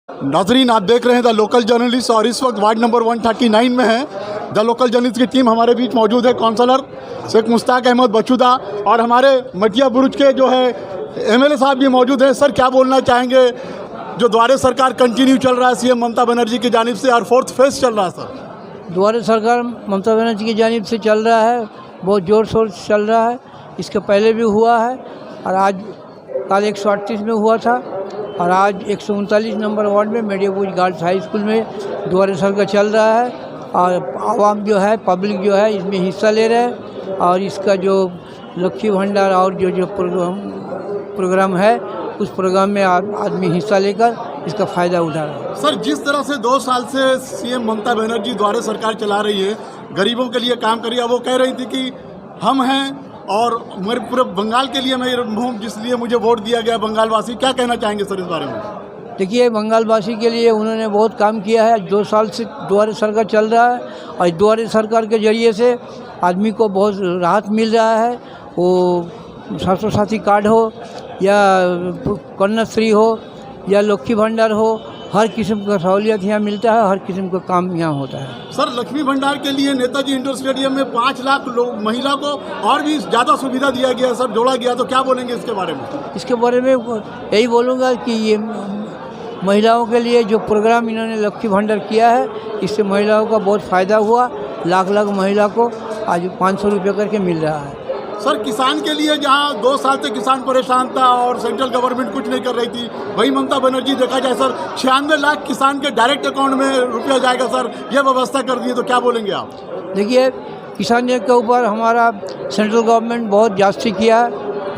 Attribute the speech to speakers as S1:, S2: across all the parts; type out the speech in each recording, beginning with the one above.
S1: नाजरीन, आप देख रहे हैं द लोकल जर्नलिस्ट और इस वक्त वार्ड नंबर 139 में है। द लोकल जर्नलिस्ट की टीम हमारे बीच मौजूद है। काउंसलर शेख मुश्ताक अहमद बचुदा और हमारे मटिया बुरुज के जो है एमएलए साहब भी मौजूद हैं। सर, क्या बोलना चाहेंगे? जो द्वारे सरकार कंटिन्यू चल रहा है सीएम ममता बनर्जी की जानिब से और फोर्थ फेज चल रहा है सर।
S2: द्वारे सरकार ममता बनर्जी की जानिब से चल रहा है, बहुत ज़ोर शोर से चल रहा है। इसके पहले भी हुआ है और आज कल 138 में हुआ था और आज 139 नंबर वार्ड में मेडियापुर गर्ल्स हाई स्कूल में द्वारे सरकार चल रहा है और आवाम जो है, पब्लिक जो है इसमें हिस्सा ले रहे हैं और इसका जो लक्ष्मी भंडार और जो प्रोग्राम है उस प्रोग्राम में आदमी हिस्सा लेकर इसका फ़ायदा उठा रहा है।
S1: सर, जिस तरह से 2 साल से सीएम ममता बनर्जी द्वारे सरकार चला रही है, गरीबों के लिए काम कर रही है, वो कह रही थी कि हम हैं और मेरे पूरे बंगाल के लिए मैं हूँ, जिसलिए मुझे वोट दिया गया बंगाल वासी। क्या कहना चाहेंगे सर इस बारे में?
S2: देखिए, बंगाल वासी के लिए उन्होंने बहुत काम किया है। 2 साल से द्वारे सरकार चल रहा है और द्वारे सरकार के जरिए से आदमी को बहुत राहत मिल रहा है। वो स्वास्थ्य साथी कार्ड हो या कन्याश्री हो या लक्ष्मी भंडार हो, हर किस्म का सहूलियत यहाँ मिलता है, हर किस्म का काम यहाँ होता है।
S1: सर, लक्ष्मी भंडार के लिए नेताजी इंडोर स्टेडियम में 5 लाख महिला को और भी ज़्यादा सुविधा दिया गया, सर जोड़ा गया, तो क्या बोलेंगे इसके बारे में?
S2: इसके बारे में यही बोलूँगा कि ये महिलाओं के लिए जो प्रोग्राम इन्होंने लक्ष्मी भंडार किया है, इससे महिलाओं का बहुत फ़ायदा हुआ। लाख महिला को आज 500 रुपये करके मिल रहा है।
S1: सर, किसान के लिए जहां 2 साल से किसान परेशान था और सेंट्रल गवर्नमेंट कुछ नहीं कर रही थी, वही ममता बनर्जी देखा जाए सर 96 लाख किसान के डायरेक्ट अकाउंट में रुपया जाएगा सर, ये व्यवस्था कर दी है, तो क्या बोलेंगे आप?
S2: देखिए, किसान के ऊपर हमारा सेंट्रल गवर्नमेंट बहुत जास्ती किया।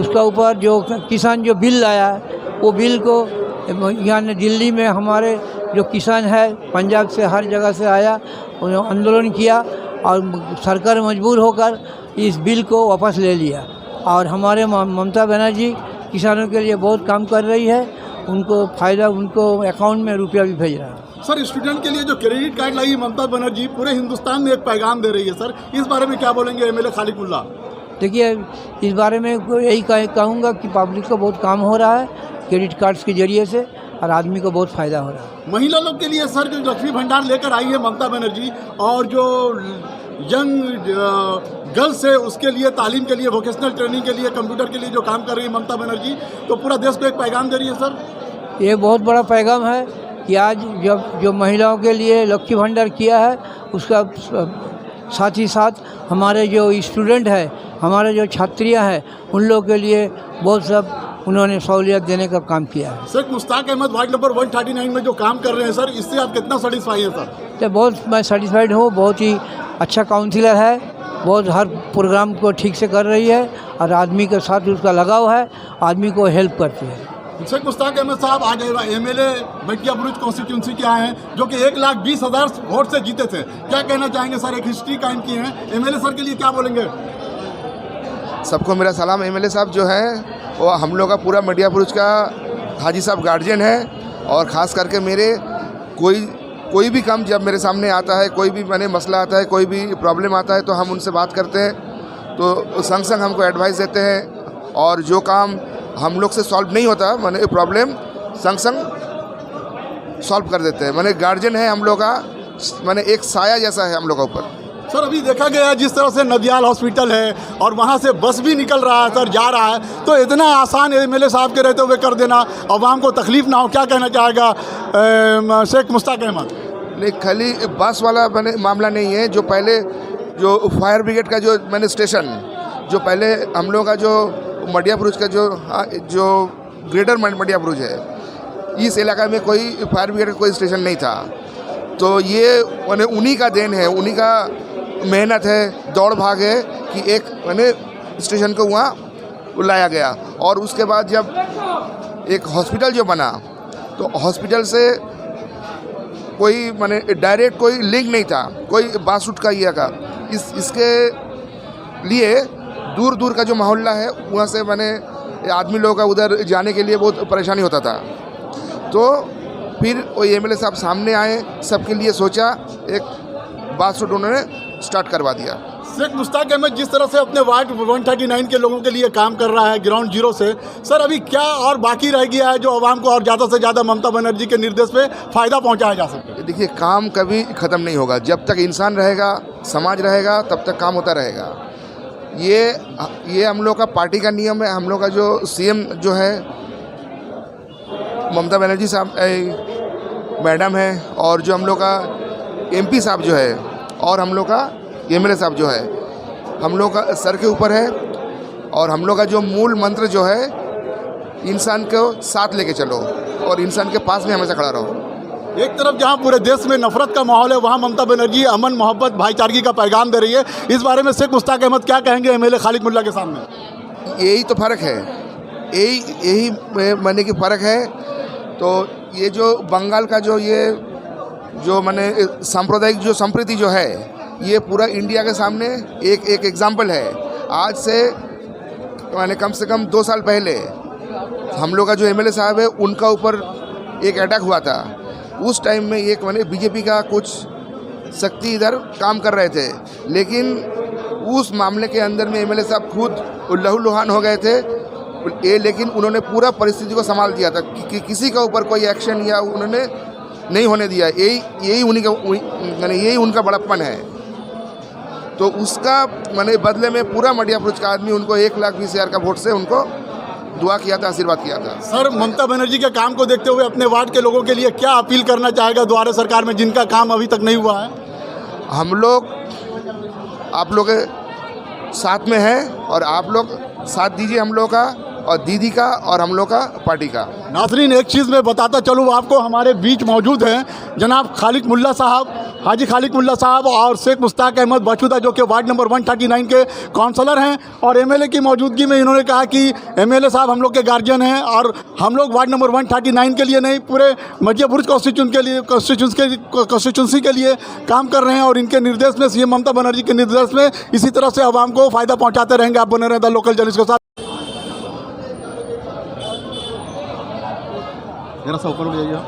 S2: उसका ऊपर जो किसान जो बिल लाया है, वो बिल को यहाँ दिल्ली में हमारे जो किसान है पंजाब से हर जगह से आया, उन्होंने आंदोलन किया और सरकार मजबूर होकर इस बिल को वापस ले लिया। और हमारे ममता बनर्जी किसानों के लिए बहुत काम कर रही है, उनको फ़ायदा, उनको अकाउंट में रुपया भी भेज रहा है।
S1: सर, स्टूडेंट के लिए जो क्रेडिट कार्ड लाई ममता बनर्जी, पूरे हिंदुस्तान में एक पैगाम दे रही है सर, इस बारे में क्या बोलेंगे एमएलए खालिकुल्ला?
S2: देखिए, इस बारे में यही कहूँगा कि पब्लिक को बहुत काम हो रहा है क्रेडिट कार्ड्स के जरिए से और आदमी को बहुत फ़ायदा हो रहा है।
S1: महिला लोग के लिए सर जो लक्ष्मी भंडार लेकर आई है ममता बनर्जी, और जो यंग गर्ल्स है उसके लिए तालीम के लिए, वोकेशनल ट्रेनिंग के लिए, कंप्यूटर के लिए जो काम कर रही है ममता बनर्जी, तो पूरा देश को एक पैगाम दे रही है सर।
S2: ये बहुत बड़ा पैगाम है कि आज जब जो महिलाओं के लिए लक्ष्मी भंडार किया है, उसका साथ ही साथ हमारे जो स्टूडेंट है, हमारे जो छात्रियाँ हैं, उन लोगों के लिए बहुत सब उन्होंने सहूलियत देने का काम किया है।
S1: शेख मुश्ताक अहमद वार्ड नंबर 139 में जो काम कर रहे हैं सर, इससे आप कितना सेटिस्फाई हैं सर?
S2: तो बहुत मैं सेटिस्फाइड हूँ। बहुत ही अच्छा काउंसिलर है, बहुत हर प्रोग्राम को ठीक से कर रही है और आदमी के साथ उसका लगाव है, आदमी को हेल्प करती है।
S1: शेख मुश्ताक अहमद साहब आज एमएलए मटिया बुरुज कॉन्स्टिट्यूंसी के आए हैं, जो कि 1,20,000 वोट से जीते थे। क्या कहना चाहेंगे सर? एक हिस्ट्री कायम की है, एमएलए सर के लिए क्या बोलेंगे?
S3: सबको मेरा सलाम। एमएलए साहब जो हैं वो हम लोग का पूरा मटिया बुरुज का हाजी साहब गार्जियन है और ख़ास करके मेरे कोई भी काम जब मेरे सामने आता है, कोई भी मैंने मसला आता है, कोई भी प्रॉब्लम आता है, तो हम उनसे बात करते हैं, तो संग संग हमको एडवाइस देते हैं और जो काम हम लोग से सॉल्व नहीं होता मैंने प्रॉब्लम संग संग सॉल्व कर देते हैं। मैंने गार्जियन है हम लोग का, मैंने एक साया जैसा है हम लोग का ऊपर।
S1: सर, अभी देखा गया जिस तरह से नदियाल हॉस्पिटल है और वहाँ से बस भी निकल रहा है सर, जा रहा है, तो इतना आसान एमएलए साहब के रहते हुए कर देना, आवाम को तकलीफ ना हो, क्या कहना चाहेगा शेख मुश्ताक अहमद?
S3: नहीं, खाली बस वाला मैंने मामला नहीं है। जो पहले जो फायर ब्रिगेड का जो मैंने स्टेशन, जो पहले हम लोग का जो मटिया बुरुज का जो ग्रेटर मटिया बुरुज है, इस इलाका में कोई फायर ब्रिगेड का कोई स्टेशन नहीं था, तो ये मैंने उन्हीं का देन है, उन्हीं का मेहनत है, दौड़ भाग है कि एक मैंने स्टेशन को वहाँ लाया गया। और उसके बाद जब एक हॉस्पिटल जो बना, तो हॉस्पिटल से कोई मैंने डायरेक्ट कोई लिंक नहीं था, कोई बास रूट का ये का, इसके लिए दूर दूर का जो मोहल्ला है वहाँ से मैंने आदमी लोगों का उधर जाने के लिए बहुत परेशानी होता था। तो फिर वो एमएलए साहब सामने आए, सबके लिए सोचा, एक बास रूट उन्होंने स्टार्ट करवा दिया।
S1: शेख मुश्ताक अहमद जिस तरह से अपने वार्ड 139 के लोगों के लिए काम कर रहा है ग्राउंड जीरो से, सर अभी क्या और बाकी रह गया है जो आवाम को और ज़्यादा से ज़्यादा ममता बनर्जी के निर्देश पे फ़ायदा पहुंचाया जा सके?
S3: देखिए, काम कभी ख़त्म नहीं होगा। जब तक इंसान रहेगा, समाज रहेगा, तब तक काम होता रहेगा। ये हम लोग का पार्टी का नियम है। हम लोग का जो सीएम जो है ममता बनर्जी साहब मैडम है, और जो हम लोग का एमपी साहब जो है, और हम लोग का एमएलए साहब जो है, हम लोग का सर के ऊपर है। और हम लोग का जो मूल मंत्र जो है, इंसान को साथ लेके चलो और इंसान के पास में हमेशा खड़ा रहो।
S1: एक तरफ जहां पूरे देश में नफरत का माहौल है, वहां ममता बनर्जी अमन, मोहब्बत, भाईचारगी का पैगाम दे रही है। इस बारे में शेख मुश्ताक अहमद क्या कहेंगे एमएलए खालिद मुल्ला के सामने?
S3: यही तो फ़र्क है, यही माने की फ़र्क है। तो ये जो बंगाल का जो माने सांप्रदायिक जो संप्रीति जो है, ये पूरा इंडिया के सामने एक एग्जाम्पल है। आज से माने कम से कम 2 साल पहले हम लोग का जो एमएलए साहब है, उनका ऊपर एक अटैक हुआ था। उस टाइम में एक माने बीजेपी का कुछ शक्ति इधर काम कर रहे थे, लेकिन उस मामले के अंदर में एमएलए साहब खुद लहूलुहान हो गए थे। लेकिन उन्होंने पूरा परिस्थिति को संभाल दिया था कि किसी का ऊपर कोई एक्शन या उन्होंने नहीं होने दिया। यही उनका बड़प्पन है। तो उसका माने बदले में पूरा मटिया बुरुज का आदमी उनको 1,20,000 का वोट से उनको दुआ किया था, आशीर्वाद किया था।
S1: सर, ममता बनर्जी के काम को देखते हुए अपने वार्ड के लोगों के लिए क्या अपील करना चाहेगा द्वारा सरकार में, जिनका काम अभी तक नहीं हुआ है?
S3: हम लोग आप लोग के साथ में हैं, और आप लोग साथ दीजिए हम लोग का और दीदी का और हम लोग का पार्टी का।
S1: नाज़रीन, एक चीज़ मैं बताता चलूँ आपको, हमारे बीच मौजूद हैं जनाब खालिद मुल्ला साहब, हाजी खालिद मुल्ला साहब और शेख मुश्ताक अहमद बचूदा, जो कि वार्ड नंबर 139 के काउंसलर हैं। और एमएलए की मौजूदगी में इन्होंने कहा कि एमएलए साहब हम लोग के गार्जियन हैं और हम लोग वार्ड नंबर 139 के लिए नहीं, पूरे मटिया बुरुज कॉन्स्टिट्यूंसी के लिए काम कर रहे हैं। और इनके निर्देश में, सीएम ममता बनर्जी के निर्देश में इसी तरह से आवाम को फ़ायदा पहुँचाते रहेंगे। आप बने रहें द लोकल जर्नलिस्ट के साथ। जरा सा ऊपर उठ जाइए।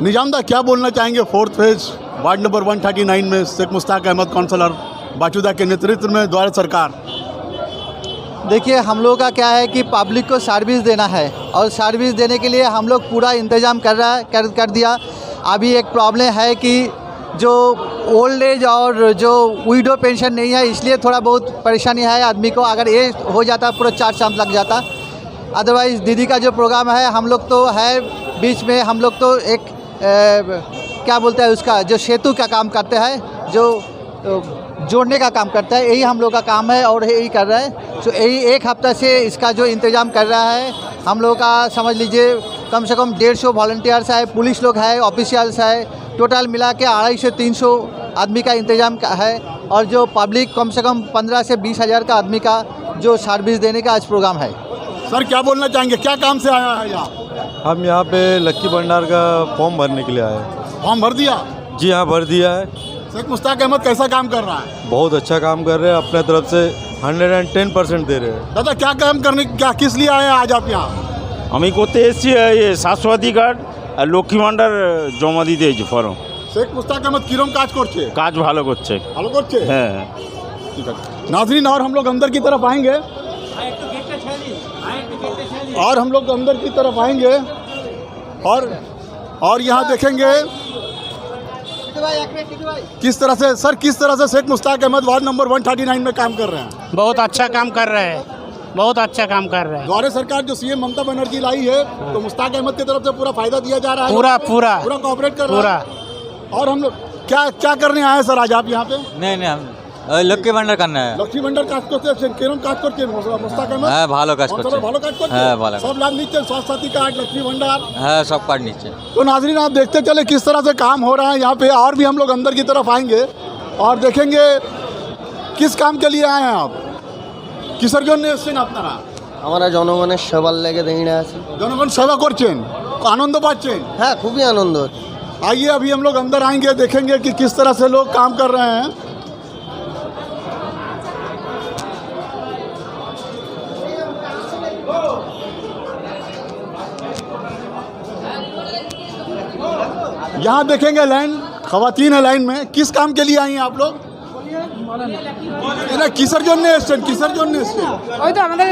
S1: निजामदा, क्या बोलना चाहेंगे 4th फेज वार्ड नंबर 139 में शेख मुश्ताक अहमद काउंसलर बचूदा के नेतृत्व में द्वारा सरकार?
S4: देखिए, हम लोग का क्या है कि पब्लिक को सर्विस देना है, और सर्विस देने के लिए हम लोग पूरा इंतज़ाम कर दिया। अभी एक प्रॉब्लम है कि जो ओल्ड एज और जो विडो पेंशन नहीं है, इसलिए थोड़ा बहुत परेशानी है आदमी को। अगर ये हो जाता पूरा 4 चांद लग जाता। अदरवाइज़ दीदी का जो प्रोग्राम है, हम लोग तो है बीच में, हम लोग तो एक क्या बोलते हैं उसका, जो सेतु का काम करते हैं, जो जोड़ने का काम करता है, यही हम लोग का काम है और यही कर रहा है। तो यही 1 हफ्ता से इसका जो इंतज़ाम कर रहा है हम लोग का, समझ लीजिए कम से कम 150 वॉलंटियर्स है, पुलिस लोग है, ऑफिशियल्स है, टोटल मिला के 250 से 300 आदमी का इंतज़ाम है। और जो पब्लिक कम से कम 15 से 20 हज़ार का आदमी का जो सर्विस देने का आज प्रोग्राम है।
S1: सर, क्या बोलना चाहेंगे, क्या काम से आया है यहाँ?
S5: हम यहाँ पे लक्की भंडार का फॉर्म भरने के लिए आए हैं।
S1: फॉर्म भर दिया?
S5: जी हाँ, भर दिया है।
S1: शेख मुश्ताक अहमद कैसा काम कर रहा है?
S5: बहुत अच्छा काम कर रहे हैं, अपने तरफ से 110% दे रहे हैं।
S1: दादा, क्या काम करने, क्या किस लिए आए हैं आज आप यहाँ?
S6: আমি করতে এসেছি ये স্বাস্থ্যসাথী কার্ড আর লক্ষ্মী ভাণ্ডার জমা দিতে এসেছি ফর্ম।
S1: शेख मुश्ताक अहमद किरम काज করছে?
S6: কাজ ভালো করছে।
S1: ভালো করছে?
S6: হ্যাঁ।
S1: ठीक है नाजरीन, और हम लोग अंदर की तरफ आएंगे, और हम लोग अंदर की तरफ आएंगे और यहाँ देखेंगे किस तरह से, सर किस तरह से शेख मुश्ताक अहमद वार्ड नंबर 139 में काम कर रहे हैं?
S7: बहुत अच्छा काम कर रहे हैं, बहुत अच्छा काम कर रहे हैं।
S1: द्वारा सरकार जो सीएम ममता बनर्जी लाई है, तो मुश्ताक अहमद की तरफ से पूरा फायदा दिया जा रहा है,
S7: पूरा
S1: कोऑपरेट कर रहा है। और हम लोग क्या करने आए हैं सर आज आप यहाँ पे?
S8: नहीं हम লক্ষ্মী ভান্ডার কান্না
S1: লক্ষ্মী ভান্ডার কাজ করতে কেরম কাজ করছেন মুস্তাক আহমদ?
S8: হ্যাঁ, ভালো কাজ করছে।
S1: ভালো কাজ করছে?
S8: হ্যাঁ, ভালো।
S1: सब लाभ नीचे, स्वास्थ्य साथी कार्ड, लक्ष्मी भंडार,
S8: হ্যাঁ সব কার্ড নিচ্ছে।
S1: तो नाजरीन आप देखते चले किस तरह से काम हो रहा है यहाँ पे। और भी हम लोग अंदर की तरफ आएंगे और देखेंगे किस काम के लिए आए हैं आप, किसर জন্য এসেছেন আপনারা?
S9: আমরা জনগণের সেবার লেগে দাঁড়িয়ে আছি।
S1: জনগণ সেবা করছেন, আনন্দ পাচ্ছেন?
S9: হ্যাঁ, খুবই আনন্দ হচ্ছে।
S1: आइए अभी हम लोग अंदर आएंगे, देखेंगे कि किस तरह से लोग काम कर रहे हैं। यहाँ देखेंगे लाइन, खवातीन है लाइन में। किस काम के लिए आई हैं आप लोग? এরা কিসের জন্য এসছেন, কিসের জন্য এসছেন?
S10: ওই তো আমাদের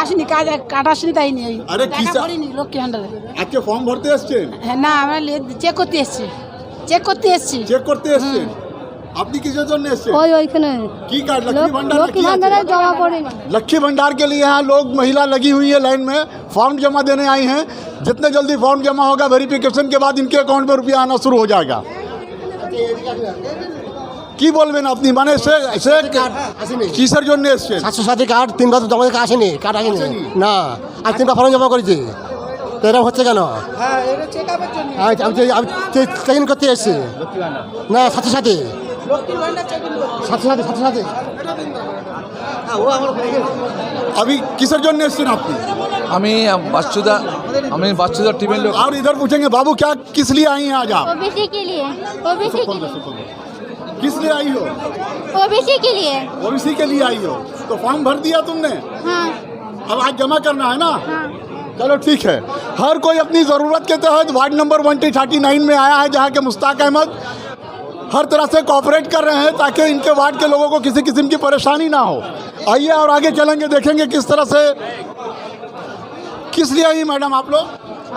S10: আসেনি, কার্ড আসেনি, তাই নেই।
S1: আরে কিসের?
S10: লক্ষ্মী ভান্ডারে
S1: আজকে ফর্ম ভরতে এসছেন?
S10: হ্যাঁ, না আমরা চেক করতে এসেছি, চেক করতে এসছেন। আপনি किसके জন্য এসেছেন? ওইখানে की कार्ड लक्ष्मी भंडार, लक्ष्मी भंडार जमा पड़े। लक्ष्मी भंडार के लिए यहाँ लोग महिला लगी हुई है लाइन में, फॉर्म जमा देने आई हैं। जितने जल्दी फॉर्म जमा होगा वेरिफिकेशन के बाद इनके अकाउंट में रुपया आना शुरू हो जाएगा। কি বলবেন আপনি, মানে সে কিসের জন্য এসছেন?
S9: 707 কার্ড 3 বছর জমা দিতে আসেনি, কার্ড আসেনি না, আর 3টা ফর্ম জমা করেছি, তো এরকম হচ্ছে কেন?
S10: হ্যাঁ, এটা চেকআপের জন্য।
S9: আমি চেক ইন করতে এসেছি না, 707
S10: লক্ষ্মী ভান্ডার চেক ইন করতে।
S9: 707
S1: अभी किसर জন্য এসছেন আপনি?
S5: আমি বাচ্চুদা টিমের লোক।
S1: और इधर पूछेंगे बाबू क्या किस लिए आई हैं आज आप?
S11: ओबीसी के लिए। ओबीसी
S1: किस लिए आई हो?
S11: ओबीसी के लिए।
S1: ओबीसी के लिए आई हो, तो फॉर्म भर दिया तुमने?
S11: हाँ।
S1: अब आज जमा करना है ना?
S11: हाँ।
S1: चलो ठीक है। हर कोई अपनी ज़रूरत के तहत वार्ड नंबर 139 में आया है, जहाँ के मुश्ताक अहमद हर तरह से कोऑपरेट कर रहे हैं ताकि इनके वार्ड के लोगों को किसी किस्म की परेशानी ना हो। आइए और आगे चलेंगे, देखेंगे किस तरह से। किस लिए आई मैडम आप लोग?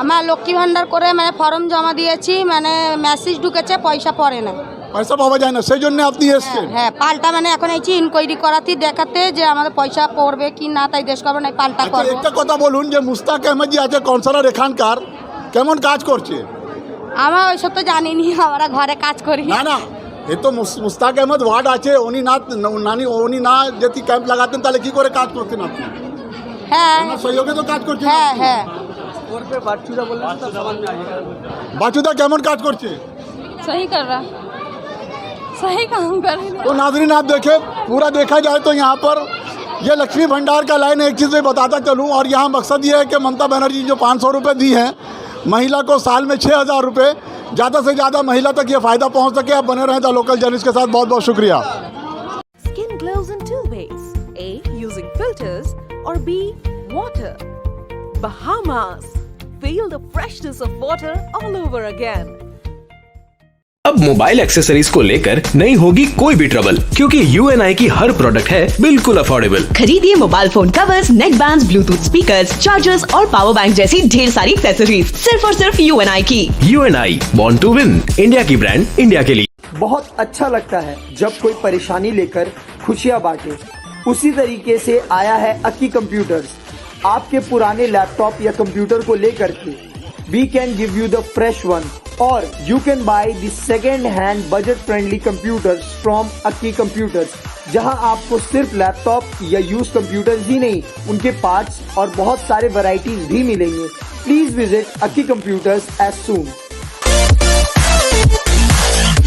S11: আমার লক্ষ্মী ভান্ডার করে মানে ফর্ম জমা দিয়েছি, মানে মেসেজ ঢুকেছে, পয়সা পড়ে না।
S1: পয়সা পাওয়া যায় না, সেই জন্য আপনি এসছেন?
S11: হ্যাঁ, পাল্টা মানে এখন এইছি ইনকোয়ারি করাতে, দেখাতে যে আমাদের পয়সা পড়বে কি না, তাই দেশ করবো না, পাল্টা
S1: আচ্ছা,
S11: করবো।
S1: একটা কথা বলুন যে মুস্তাক আহমদ জি আছে কাউন্সিলর এখানকার, কেমন কাজ করছে?
S11: আমরা ওইসব তো জানিনি, আমরা ঘরে কাজ করি।
S1: না না, এ তো মুস্তাক আহমদ ওয়ার্ড আছে, উনি না যদি ক্যাম্প লাগাতেন তাহলে কি করে কাজ করতেন আপনি?
S11: হ্যাঁ
S1: সহযোগে তো কাজ করছেন।
S11: হ্যাঁ হ্যাঁ।
S1: বাচুদা কেমন কাজ করছে?
S11: सही कर रहा, सही काम कर रहा।
S1: तो नाजरीन आप देखें, पूरा देखा जाए तो यहाँ पर ये लक्ष्मी भंडार का लाइन, एक चीज़ मैं बताता चलूँ, और यहाँ मकसद ये है कि ममता बनर्जी जो 500 रुपये दी हैं महिला को, साल में 6000 रुपये, ज़्यादा से ज़्यादा महिला तक ये फ़ायदा पहुँच सके। आप बने रहें द लोकल जर्नलिस्ट के साथ। बहुत बहुत शुक्रिया।
S12: Skin glows in two ways: A, using filters, or B, water. Bahamas. Feel the freshness of water all over again.
S13: अब मोबाइल एक्सेसरीज को लेकर नहीं होगी कोई भी ट्रबल, क्योंकि UNI की हर प्रोडक्ट है बिल्कुल अफोर्डेबल।
S12: खरीदिए मोबाइल फोन कवर्स, नेक बैंड्स, ब्लूटूथ स्पीकर्स, चार्जर्स और पावर बैंक जैसी ढेर सारी एक्सेसरीज सिर्फ और सिर्फ UNI की। UNI, born to win, India की ब्रांड इंडिया के लिए।
S14: बहुत अच्छा लगता है जब कोई परेशानी लेकर खुशियां बांटे। उसी तरीके से आया है अक्की कंप्यूटर्स। आपके पुराने लैपटॉप या कंप्यूटर को लेकर के we can give you the fresh one, or you can buy the second hand budget friendly computers from Akki Computers, जहां आपको सिर्फ लैपटॉप या यूज कंप्यूटर्स ही नहीं, उनके पार्ट्स और बहुत सारे वैरायटीज भी मिलेंगे। Please visit Akki Computers as soon।